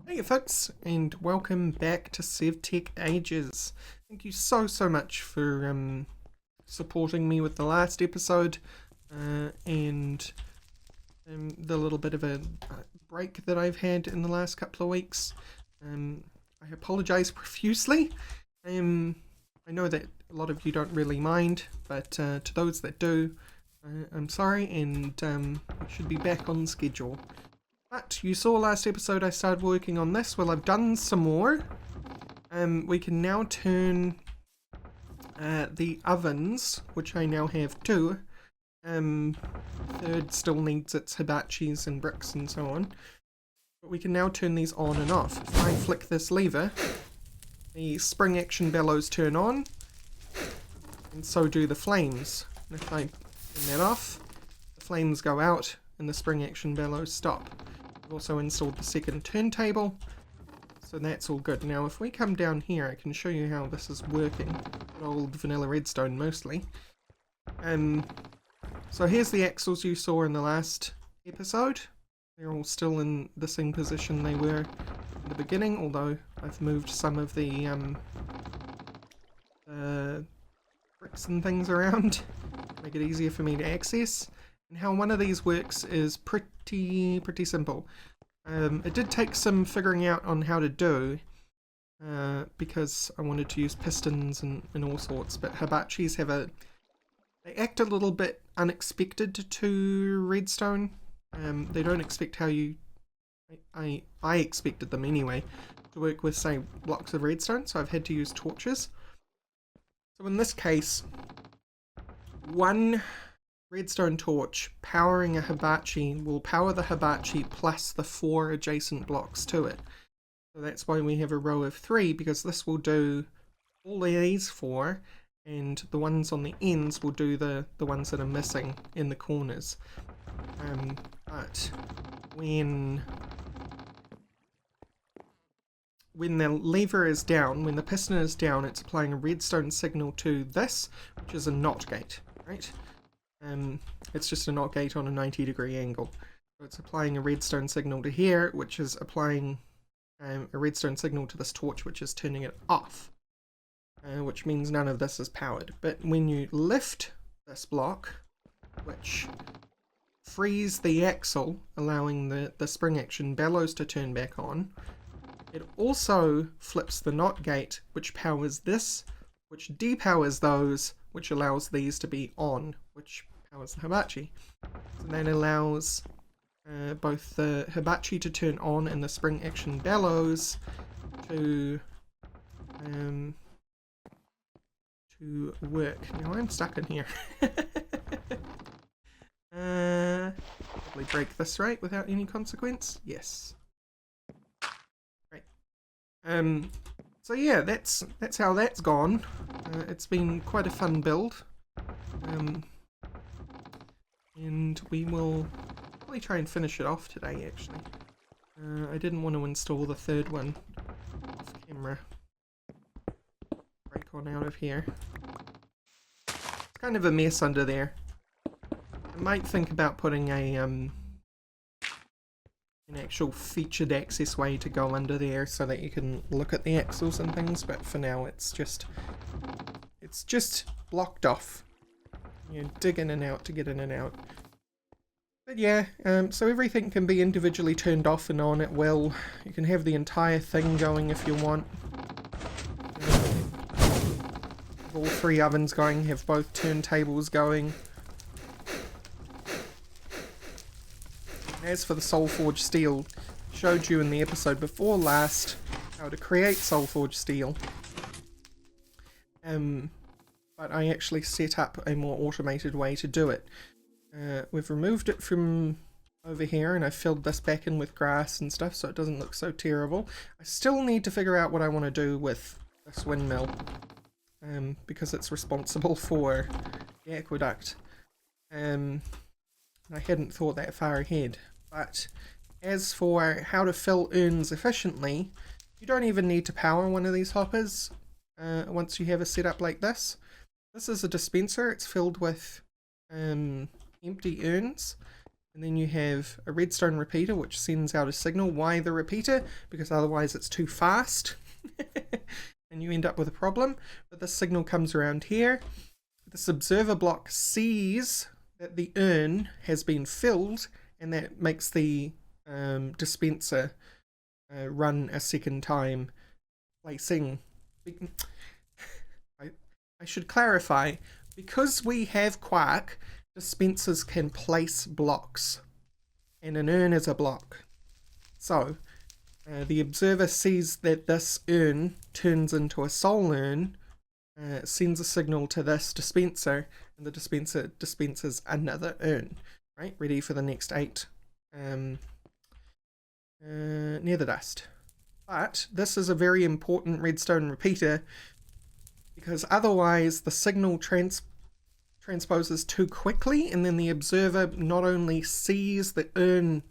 Hey folks, and welcome back to Sevtech Ages. Thank you so much for supporting me with the last episode and the little bit of a break that I've had in the last couple of weeks. I apologise profusely. I know that a lot of you don't really mind, but to those that do, I'm sorry, and we should be back on schedule. But you saw last episode I started working on this. Well, I've done some more. We can now turn the ovens, which I now have two. Third still needs its hibachis and bricks and so on. But we can now turn these on and off. If I flick this lever, the spring action bellows turn on, and so do the flames. And if I turn that off, the flames go out and the spring action bellows stop. I've also installed the second turntable, so that's all good. Now if we come down here, I can show you how this is working. Good old vanilla redstone mostly. So here's the axles you saw in the last episode. They're all still in the same position they were in the beginning, although I've moved some of the bricks and things around to make it easier for me to access. And how one of these works is pretty simple. It did take some figuring out on how to do, because I wanted to use pistons and all sorts, but hibachis they act a little bit unexpected to redstone. They don't expect how I expected them anyway, to work with, say, blocks of redstone, so I've had to use torches. So in this case, one redstone torch powering a hibachi will power the hibachi plus the 4 adjacent blocks to it. So that's why we have a row of 3, because this will do all of these 4, and the ones on the ends will do the ones that are missing in the corners. But when the lever is down, when the piston is down, it's applying a redstone signal to this, which is a NOT gate, right? It's just a NOT gate on a 90-degree angle. So it's applying a redstone signal to here, which is applying a redstone signal to this torch, which is turning it off, which means none of this is powered. But when you lift this block, which frees the axle, allowing the spring action bellows to turn back on, it also flips the NOT gate, which powers this, which depowers those, which allows these to be on, which powers the hibachi. So that allows both the hibachi to turn on and the spring action bellows to work. Now I'm stuck in here. Probably break this right without any consequence. Yes. Right. So yeah, that's how that's gone. It's been quite a fun build. And we will probably try and finish it off today, actually. I didn't want to install the third one off camera. Break on out of here. It's kind of a mess under there. I might think about putting an actual featured access way to go under there so that you can look at the axles and things, but for now it's just blocked off. You dig in and out to get in and out. But yeah, so everything can be individually turned off and on at will. You can have the entire thing going if you want. Have all 3 ovens going, have both turntables going. As for the soulforged steel, showed you in the episode before last how to create soulforged steel. But I actually set up a more automated way to do it. We've removed it from over here and I filled this back in with grass and stuff so it doesn't look so terrible. I still need to figure out what I want to do with this windmill, because it's responsible for the aqueduct. I hadn't thought that far ahead. But as for how to fill urns efficiently, you don't even need to power one of these hoppers once you have a setup like this. This is a dispenser. It's filled with empty urns, And then you have a redstone repeater, which sends out a signal. Why the repeater? Because otherwise it's too fast. And you end up with a problem. But the signal comes around here. This observer block sees that the urn has been filled, and that makes the dispenser run a second time, placing... I should clarify, because we have quark, dispensers can place blocks, and an urn is a block. So, the observer sees that this urn turns into a soul urn, sends a signal to this dispenser, and the dispenser dispenses another urn, right? Ready for the next 8 nether dust. But this is a very important redstone repeater, because otherwise the signal transposes too quickly, and then the observer not only sees the urn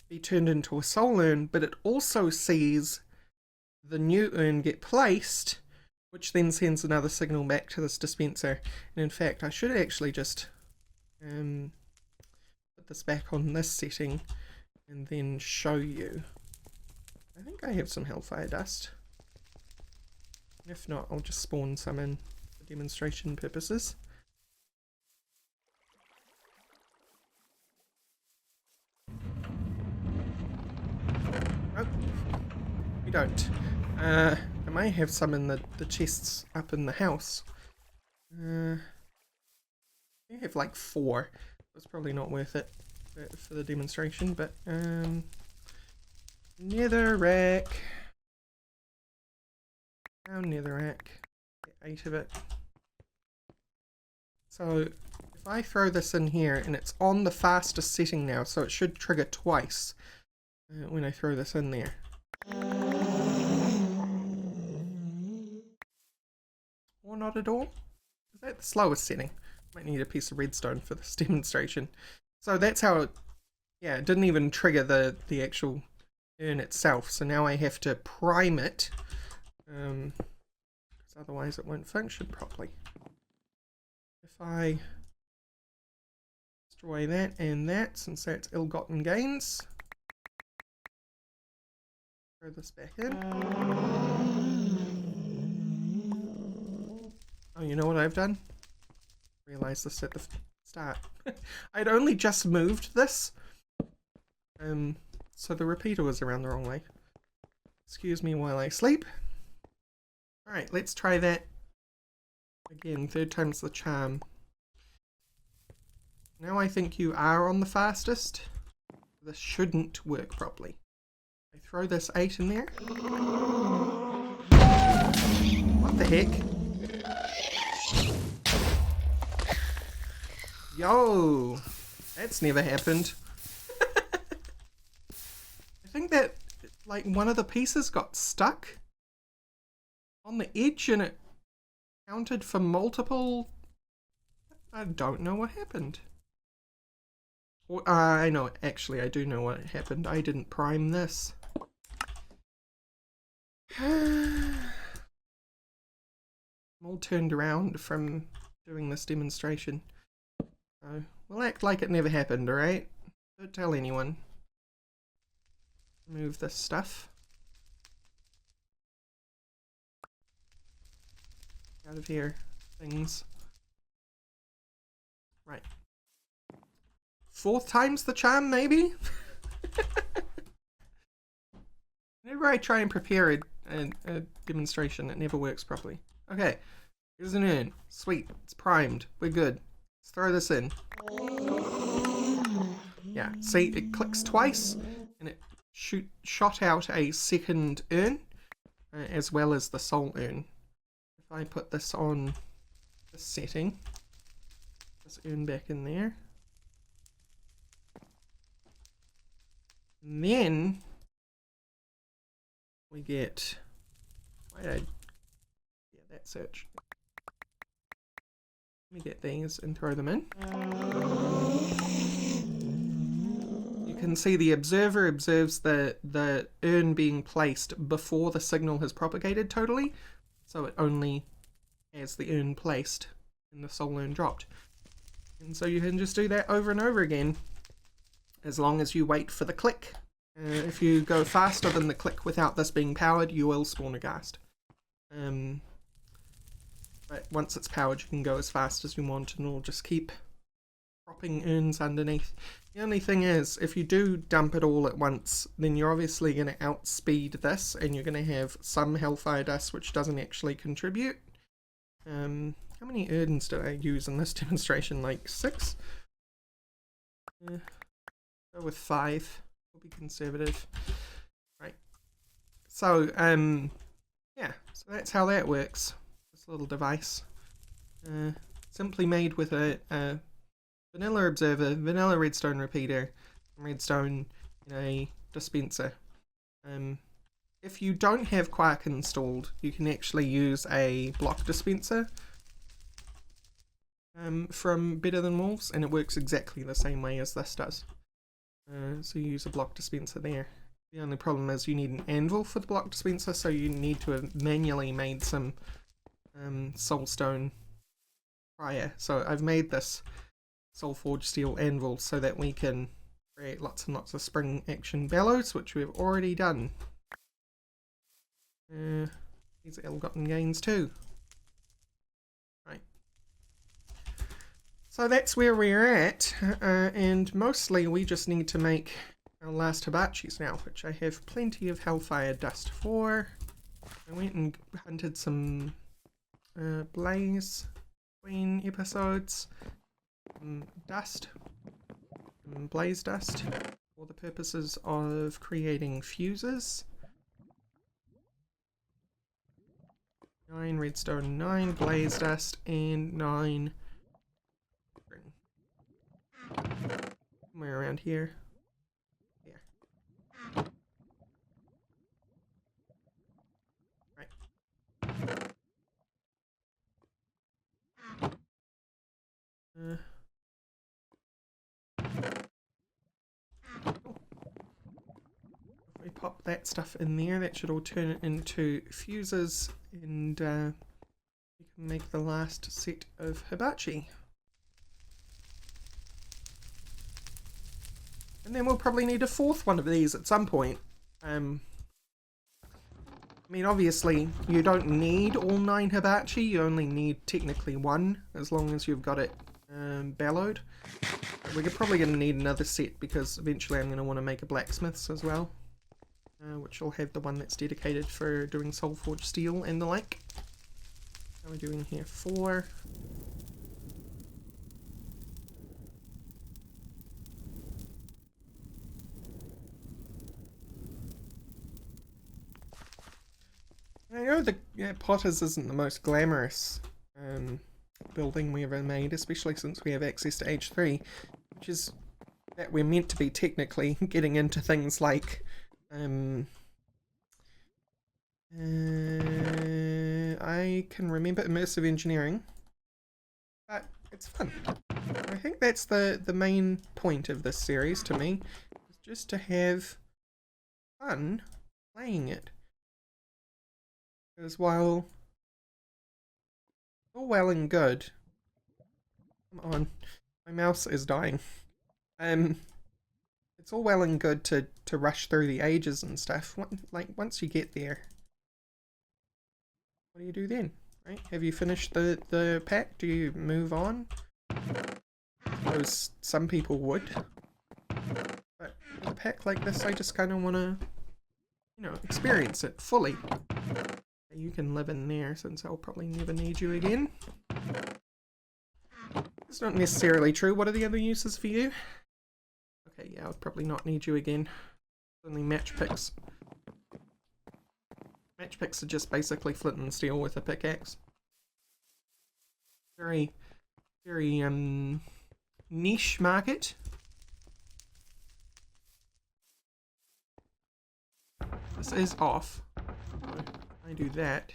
be turned into a soul urn, but it also sees the new urn get placed, which then sends another signal back to this dispenser. And in fact, I should actually just put this back on this setting and then show you. I think I have some hellfire dust. If not, I'll just spawn some in for demonstration purposes. Nope, we don't. I may have some in the chests up in the house. I have like 4. It's probably not worth it for the demonstration, but netherrack. Our netherrack. 8 of it. So if I throw this in here, and it's on the fastest setting now, so it should trigger twice when I throw this in there. Or not at all. Is that the slowest setting? Might need a piece of redstone for this demonstration. So that's how it, yeah, it didn't even trigger the actual urn itself. So now I have to prime it, because otherwise it won't function properly. If I destroy that and that, since that's ill-gotten gains, throw this back in. Oh, you know what I've done? Realised this at the start. I'd only just moved this, so the repeater was around the wrong way. Excuse me while I sleep. Alright, let's try that again. 3rd time's the charm. Now I think you are on the fastest. This shouldn't work properly. I throw this 8 in there. What the heck? Yo! That's never happened. I think that, like, one of the pieces got stuck on the edge and it counted for multiple... I don't know what happened. I know, actually, I do know what happened. I didn't prime this. I'm all turned around from doing this demonstration. So, we'll act like it never happened, alright? Don't tell anyone. Move this stuff out of here. Things. Right. 4th time's the charm, maybe? Whenever I try and prepare a demonstration, it never works properly. Okay, here's an urn. Sweet, it's primed. We're good. Let's throw this in. Yeah, see, it clicks twice, and it shot out a second urn, as well as the soul urn. If I put this on this setting, this urn back in there, and then we get, yeah, that search. Let me get these and throw them in. You can see the observer observes the urn being placed before the signal has propagated totally, so it only has the urn placed and the soul urn dropped. And so you can just do that over and over again. as long as you wait for the click. If you go faster than the click without this being powered, you will spawn a ghast. But once it's powered, you can go as fast as you want, and it'll just keep dropping urns underneath. The only thing is, if you do dump it all at once, then you're obviously going to outspeed this, and you're going to have some hellfire dust, which doesn't actually contribute. How many urns did I use in this demonstration? Like 6? Go with 5. We'll be conservative. Right. So, yeah, so that's how that works. This little device. Simply made with a vanilla observer, vanilla redstone repeater, and redstone in a dispenser. If you don't have Quark installed, you can actually use a block dispenser from Better Than Wolves, and it works exactly the same way as this does. So you use a block dispenser there. The only problem is you need an anvil for the block dispenser, so you need to have manually made some soulstone prior. So I've made this soulforged steel anvil so that we can create lots and lots of spring action bellows, which we've already done. These are ill-gotten gains too. Right. So that's where we're at, and mostly we just need to make our last hibachis now, which I have plenty of hellfire dust for. I went and hunted some blaze queen episodes, dust, blaze dust, for the purposes of creating fuses. 9 redstone, 9 blaze dust, and 9 spring. Somewhere around here. Yeah. Right. If we pop that stuff in there, that should all turn it into fuses, and we can make the last set of hibachi. And then we'll probably need a 4th one of these at some point. I mean, obviously, you don't need all 9 hibachi, you only need technically 1, as long as you've got it bellowed. We're probably going to need another set, because eventually I'm going to want to make a blacksmith's as well. Which will have the one that's dedicated for doing soulforged steel and the like. How are we doing here? 4. I know the Potter's isn't the most glamorous building we ever made, especially since we have access to H3, which is that we're meant to be technically getting into things like I can remember immersive engineering, but it's fun. I think that's the main point of this series to me, is just to have fun playing it. Because while all well and good, come on, my mouse is dying. It's all well and good to rush through the ages and stuff. Like, once you get there, what do you do then? Right? Have you finished the pack? Do you move on? I suppose some people would. But with a pack like this, I just kind of want to, you know, experience it fully. You can live in there, since I'll probably never need you again. It's not necessarily true. What are the other uses for you? Okay, yeah, I'll probably not need you again. Only match picks. Match picks are just basically flint and steel with a pickaxe. Very, very niche market. This is off. So I do that.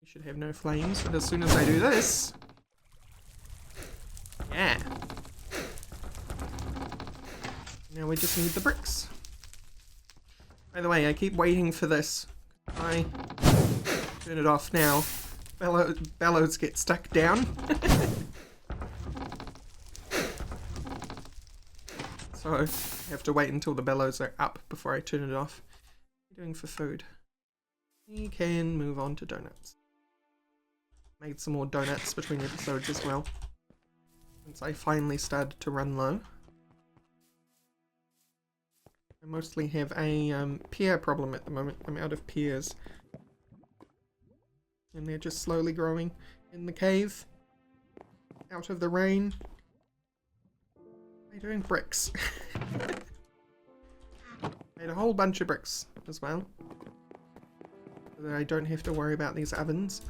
You should have no flames, but as soon as I do this, yeah. Now we just need the bricks. By the way, I keep waiting for this. I turn it off now. bellows get stuck down. So I have to wait until the bellows are up before I turn it off. What are you doing for food? We can move on to donuts. Made some more donuts between episodes as well, since I finally started to run low. I mostly have a pear problem at the moment. I'm out of pears. And they're just slowly growing in the cave. Out of the rain. They're doing bricks. Made a whole bunch of bricks as well. So that I don't have to worry about these ovens.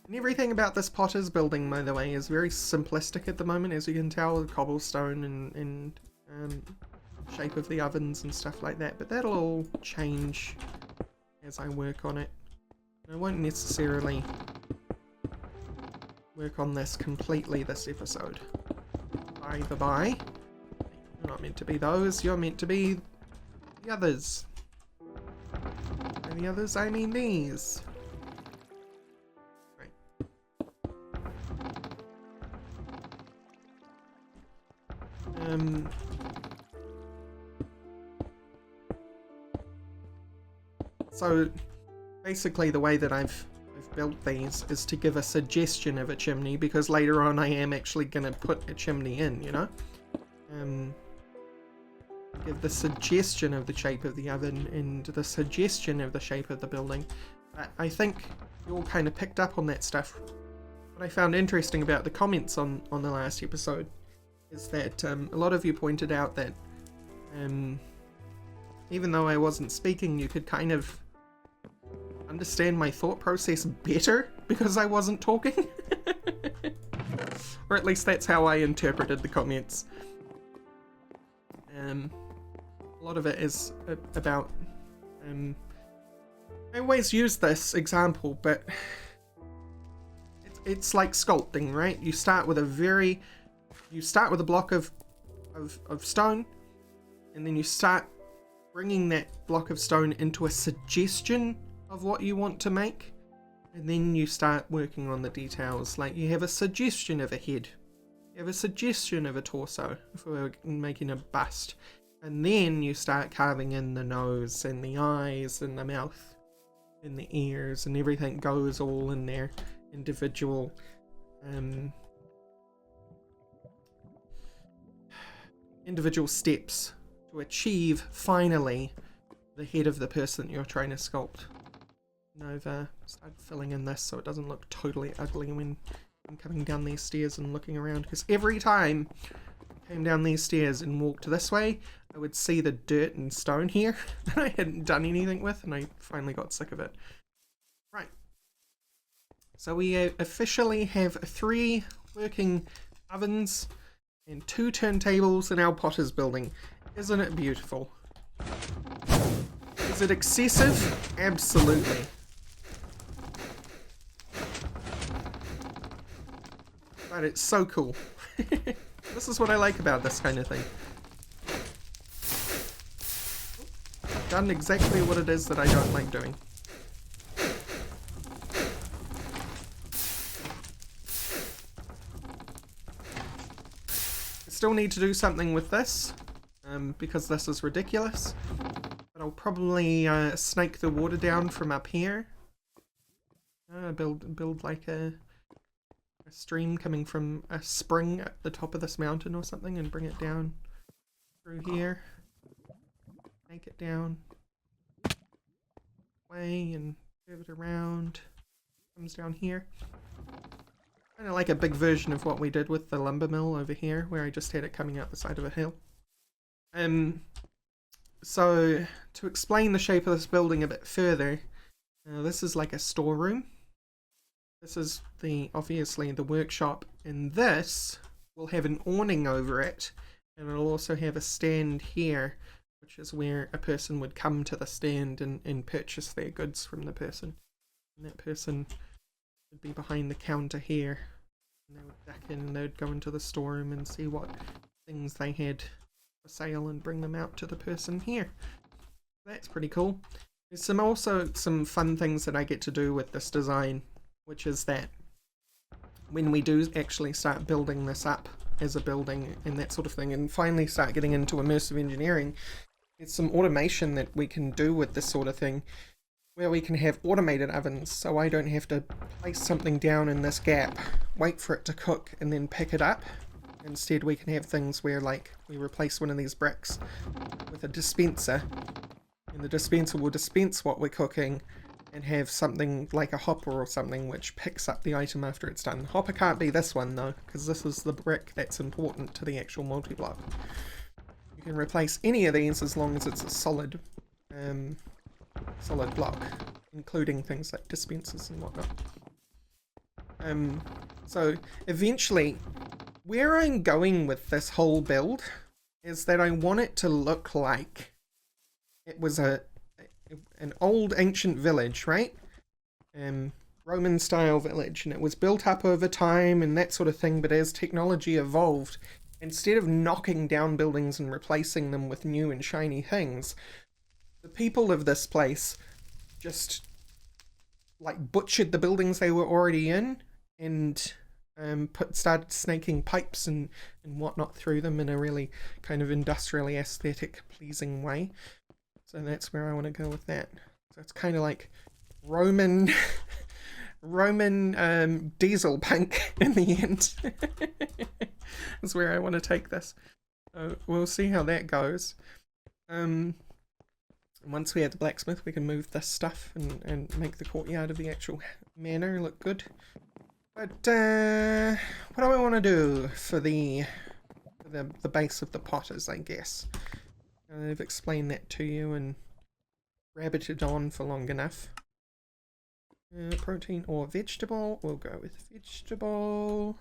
And everything about this potter's building, by the way, is very simplistic at the moment, as you can tell, with cobblestone and shape of the ovens and stuff like that. But that'll all change as I work on it. I won't necessarily work on this completely this episode. Bye. You're not meant to be those, you're meant to be the others. And the others, I mean these. So basically the way that I've built these is to give a suggestion of a chimney, because later on I am actually going to put a chimney in, you know? Give the suggestion of the shape of the oven and the suggestion of the shape of the building. I think you all kind of picked up on that stuff. What I found interesting about the comments on the last episode is that a lot of you pointed out that even though I wasn't speaking, you could kind of understand my thought process better because I wasn't talking. Or at least that's how I interpreted the comments. A lot of it is about I always use this example, but it's like sculpting, right? You start with a block of stone, and then you start bringing that block of stone into a suggestion of what you want to make, and then you start working on the details. Like, you have a suggestion of a head, you have a suggestion of a torso if we're making a bust, and then you start carving in the nose and the eyes and the mouth and the ears, and everything goes all in their individual individual steps to achieve finally the head of the person you're trying to sculpt. And I've started filling in this so it doesn't look totally ugly when I'm coming down these stairs and looking around, because every time I came down these stairs and walked this way, I would see the dirt and stone here that I hadn't done anything with, and I finally got sick of it. Right. So we officially have 3 working ovens and 2 turntables in our potter's building. Isn't it beautiful? Is it excessive? Absolutely. But it's so cool. This is what I like about this kind of thing. I've done exactly what it is that I don't like doing. I still need to do something with this, because this is ridiculous. But I'll probably snake the water down from up here. Build like a stream coming from a spring at the top of this mountain or something, and bring it down through here. Make it down. Way and curve it around. Comes down here. Kind of like a big version of what we did with the lumber mill over here, where I just had it coming out the side of a hill. So to explain the shape of this building a bit further, this is like a storeroom. This is obviously the workshop, and this will have an awning over it, and it'll also have a stand here, which is where a person would come to the stand and purchase their goods from the person. And that person would be behind the counter here, and they would duck in and they would go into the storeroom and see what things they had for sale and bring them out to the person here. That's pretty cool. There's also some fun things that I get to do with this design. which is that when we do actually start building this up as a building and that sort of thing, and finally start getting into immersive engineering, there's some automation that we can do with this sort of thing, where we can have automated ovens, so I don't have to place something down in this gap, wait for it to cook, and then pick it up. Instead, we can have things where, like, we replace one of these bricks with a dispenser, and the dispenser will dispense what we're cooking and have something like a hopper or something which picks up the item after it's done. Hopper can't be this one though, because this is the brick that's important to the actual multi-block. You can replace any of these as long as it's a solid block, including things like dispensers and whatnot. So eventually, where I'm going with this whole build is that I want it to look like it was an old ancient village, right? Roman style village, and it was built up over time and that sort of thing, but as technology evolved, instead of knocking down buildings and replacing them with new and shiny things, the people of this place just like butchered the buildings they were already in and started snaking pipes and whatnot through them in a really kind of industrially aesthetic pleasing way. So that's where I want to go with that. So it's kind of like Roman diesel punk in the end. That's where I want to take this. So we'll see how that goes. Once we have the blacksmith, we can move this stuff and make the courtyard of the actual manor look good. But what do I want to do for the base of the potters, I guess? I've explained that to you and rabbited on for long enough. Protein or vegetable? We'll go with vegetable.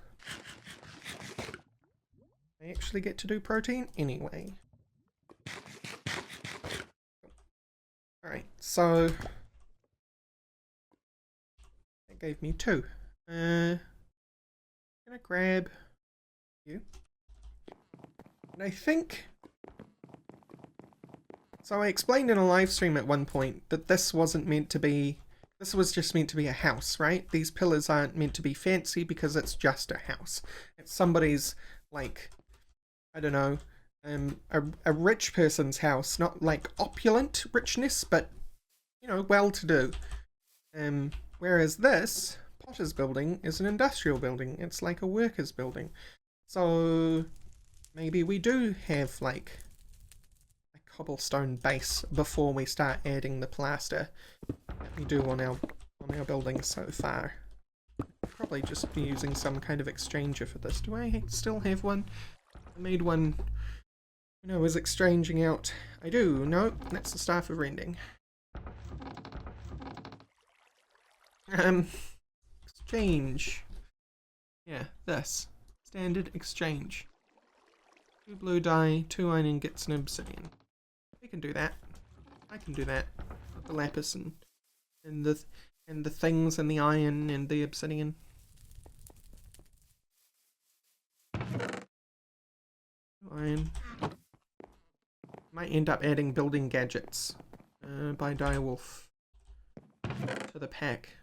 I actually get to do protein anyway. Alright, so that gave me 2. I'm gonna grab you. And I think... So I explained in a live stream at one point that this wasn't meant to be... This was just meant to be a house, right? These pillars aren't meant to be fancy because it's just a house. It's somebody's, like, I don't know, a rich person's house. Not like opulent richness, but, you know, well-to-do. Whereas this potter's building is an industrial building. It's like a worker's building. So maybe we do have, like, cobblestone base before we start adding the plaster that we do on our buildings so far. Probably just be using some kind of exchanger for this. Do I still have one? I made one when I was exchanging out. I do. No, that's the Staff of Rending. Exchange. Yeah, this. Standard exchange. 2 blue dye, 2 iron ingots and obsidian. We can do that. I can do that. With the lapis and the things and the iron and the obsidian. Iron. Might end up adding building gadgets by Direwolf to the pack.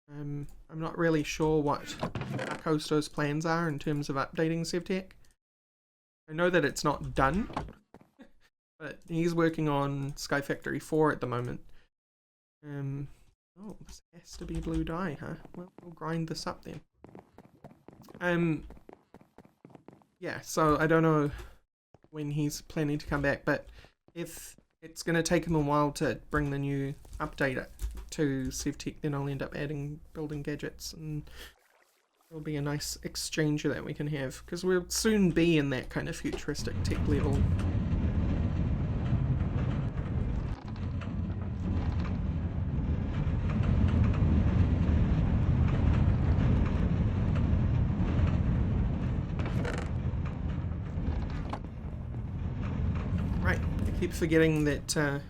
I'm not really sure what Darkosto's plans are in terms of updating Sevtech. I know that it's not done. But he's working on Sky Factory 4 at the moment. Oh, this has to be blue dye, huh? Well, we'll grind this up then. Yeah, so I don't know when he's planning to come back, but if it's going to take him a while to bring the new update to Sevtech, then I'll end up adding building gadgets, and it'll be a nice exchanger that we can have, because we'll soon be in that kind of futuristic tech level. Keep forgetting that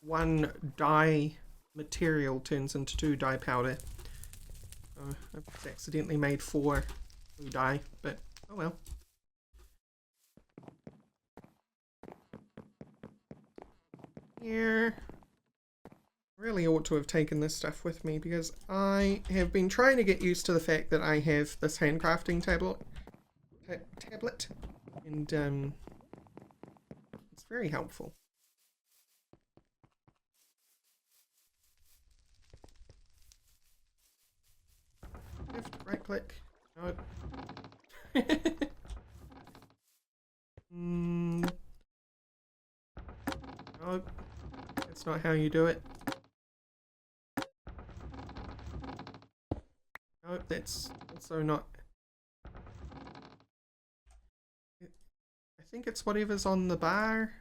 1 dye material turns into 2 dye powder. I've accidentally made 4 blue dye, but oh well. Here. Really ought to have taken this stuff with me because I have been trying to get used to the fact that I have this handcrafting tablet, and it's very helpful. Left, right click. Nope. Nope. That's not how you do it. Nope, that's also not. I think it's whatever's on the bar.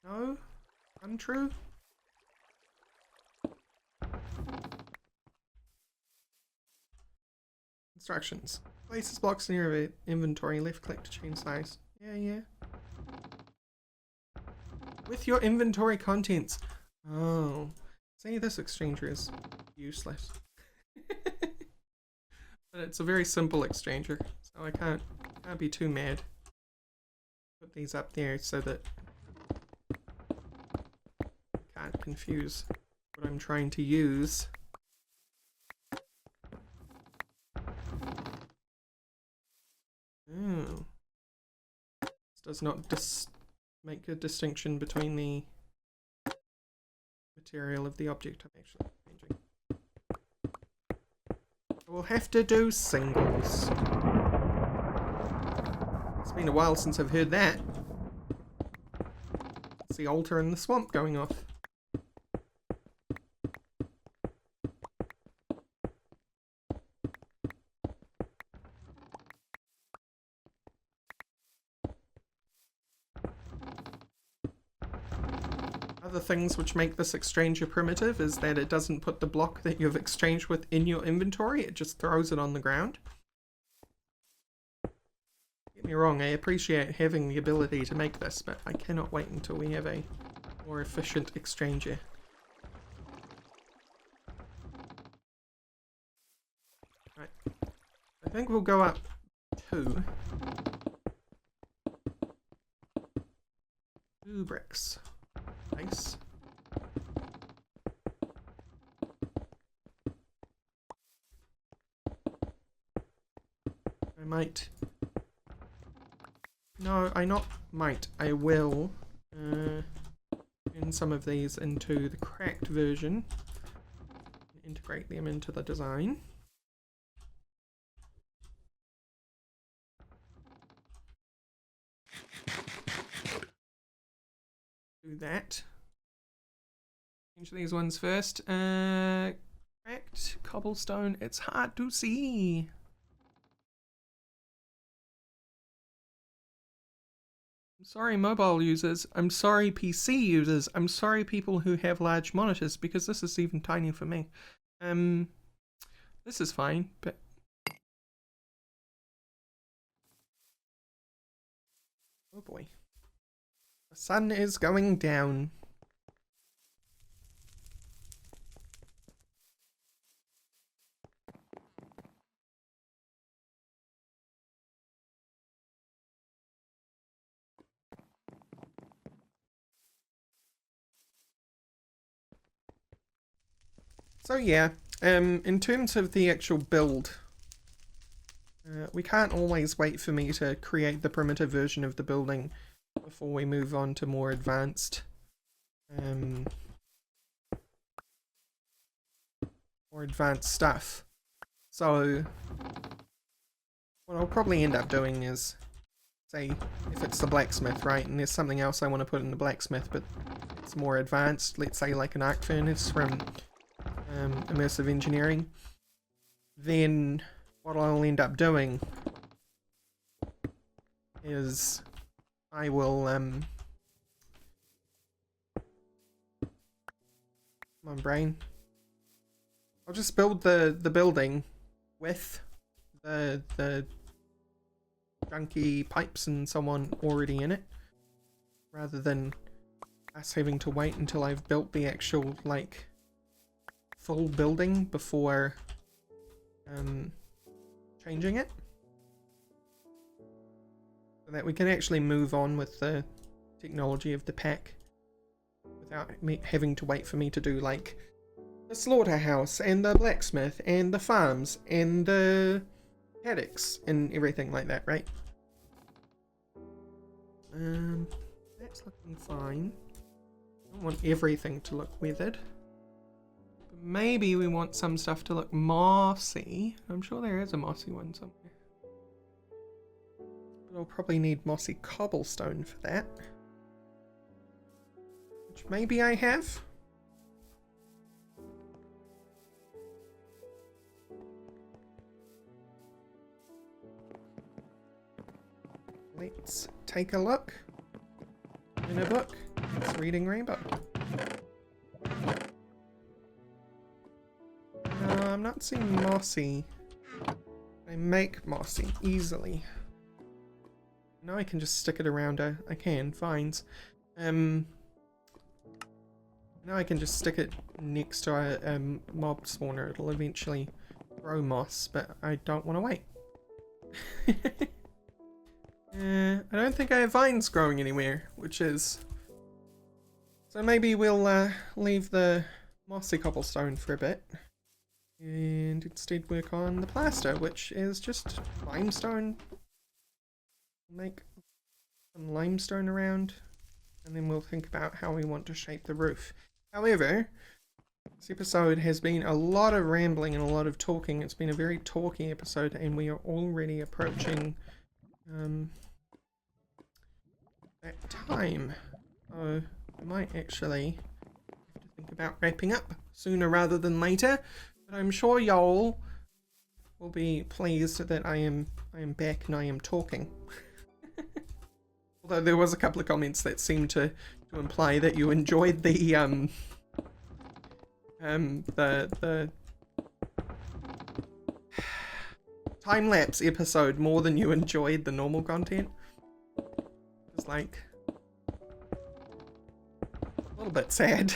No? Untrue? Instructions. Places blocks in your inventory, left click to change size. Yeah. With your inventory contents. Oh. See, this exchanger is useless. But it's a very simple exchanger, so I can't be too mad. Put these up there so that I can't confuse what I'm trying to use. Oh. This does not make a distinction between the material of the object I'm actually changing. We'll have to do singles. It's been a while since I've heard that. It's the altar in the swamp going off. Other things which make this exchanger primitive is that it doesn't put the block that you've exchanged with in your inventory, it just throws it on the ground. Get me wrong, I appreciate having the ability to make this, but I cannot wait until we have a more efficient exchanger. Right. I think we'll go up 2. 2 bricks. Nice. I might. No, I not might. I will turn some of these into the cracked version and integrate them into the design. Do that. Change these ones first. Cracked cobblestone. It's hard to see. I'm sorry, mobile users. I'm sorry, PC users. I'm sorry, people who have large monitors, because this is even tiny for me. This is fine, but oh boy. The sun is going down. So yeah, in terms of the actual build, we can't always wait for me to create the primitive version of the building before we move on to more advanced stuff. So what I'll probably end up doing is, say, if it's the blacksmith, right, and there's something else I want to put in the blacksmith, but it's more advanced, let's say like an arc furnace from immersive engineering, then what I'll end up doing is I will come on, brain. I'll just build the building with the junky pipes and so on already in it, rather than us having to wait until I've built the actual like full building before changing it, so that we can actually move on with the technology of the pack without me having to wait for me to do like the slaughterhouse and the blacksmith and the farms and the paddocks and everything like that, right? That's looking fine. I don't want everything to look weathered. But maybe we want some stuff to look mossy. I'm sure there is a mossy one somewhere. But I'll probably need mossy cobblestone for that. Which maybe I have. Let's take a look in a book. It's Reading Rainbow. No, I'm not seeing mossy. I make mossy easily. Now I can just stick it around I can, vines. Now I can just stick it next to a mob spawner. It'll eventually grow moss, but I don't want to wait. I don't think I have vines growing anywhere, which is... So maybe we'll leave the mossy cobblestone for a bit. And instead work on the plaster, which is just limestone. Make some limestone around. And then we'll think about how we want to shape the roof. However, this episode has been a lot of rambling and a lot of talking. It's been a very talky episode, and we are already approaching... that time. So I might actually have to think about wrapping up sooner rather than later, but I'm sure y'all will be pleased that I am back and I am talking. Although there was a couple of comments that seemed to imply that you enjoyed the time-lapse episode more than you enjoyed the normal content. It's like a little bit sad.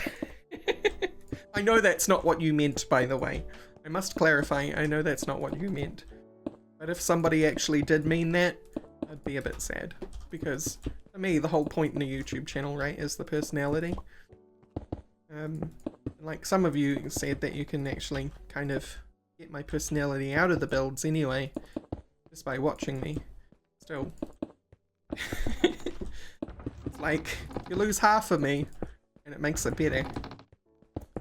I know that's not what you meant, by the way. I must clarify, I know that's not what you meant. But if somebody actually did mean that, I'd be a bit sad. Because for me, the whole point in a YouTube channel, right, is the personality. Like some of you said that you can actually kind of get my personality out of the builds anyway, just by watching me. Still. It's like, you lose half of me, and it makes it better.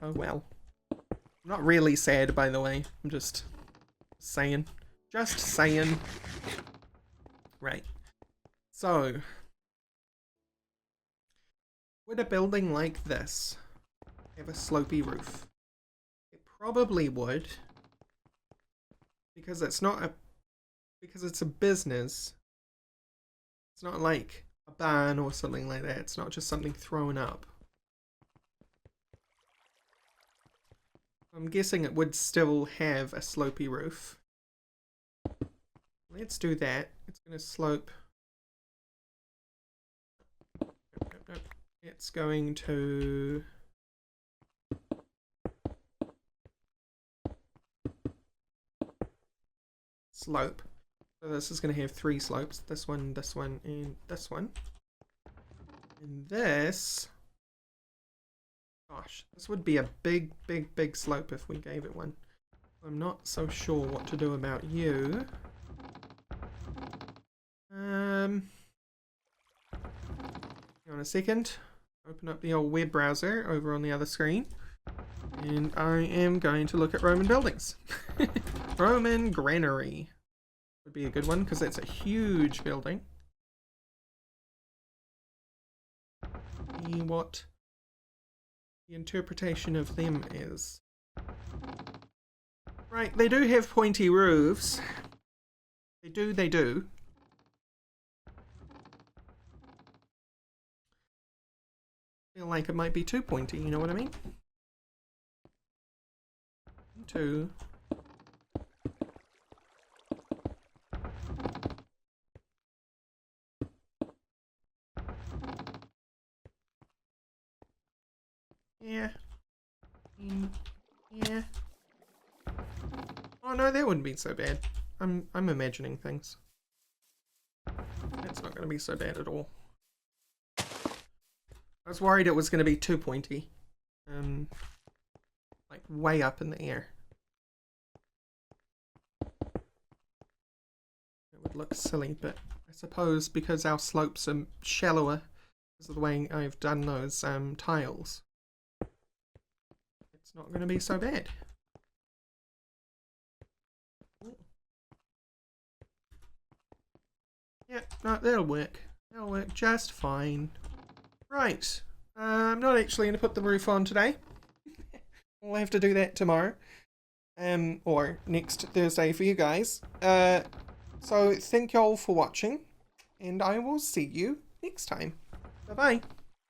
Oh well. I'm not really sad, by the way. I'm just saying. Just saying. Right. So, would a building like this have a slopey roof? It probably would. Because it's not a... Because it's a business. It's not like a barn or something like that. It's not just something thrown up. I'm guessing it would still have a slopey roof. Let's do that. It's going to slope. Nope. It's going to... slope. So this is going to have 3 slopes. This one, and this one. And this... Gosh, this would be a big slope if we gave it one. I'm not so sure what to do about you. Hang on a second. Open up the old web browser over on the other screen. And I am going to look at Roman buildings. Roman granary would be a good one because that's a huge building. See what the interpretation of them is. Right, they do have pointy roofs. They do. Feel like it might be too pointy, you know what I mean? 2. Yeah. Yeah. Oh no, that wouldn't be so bad. I'm imagining things. That's not going to be so bad at all. I was worried it was going to be too pointy. Like way up in the air. It would look silly, but I suppose because our slopes are shallower because of the way I've done those tiles, it's not going to be so bad. Yeah, no, that'll work. That'll work just fine. Right. I'm not actually going to put the roof on today. We'll have to do that tomorrow. Or next Thursday for you guys. So thank y'all for watching, and I will see you next time. Bye-bye.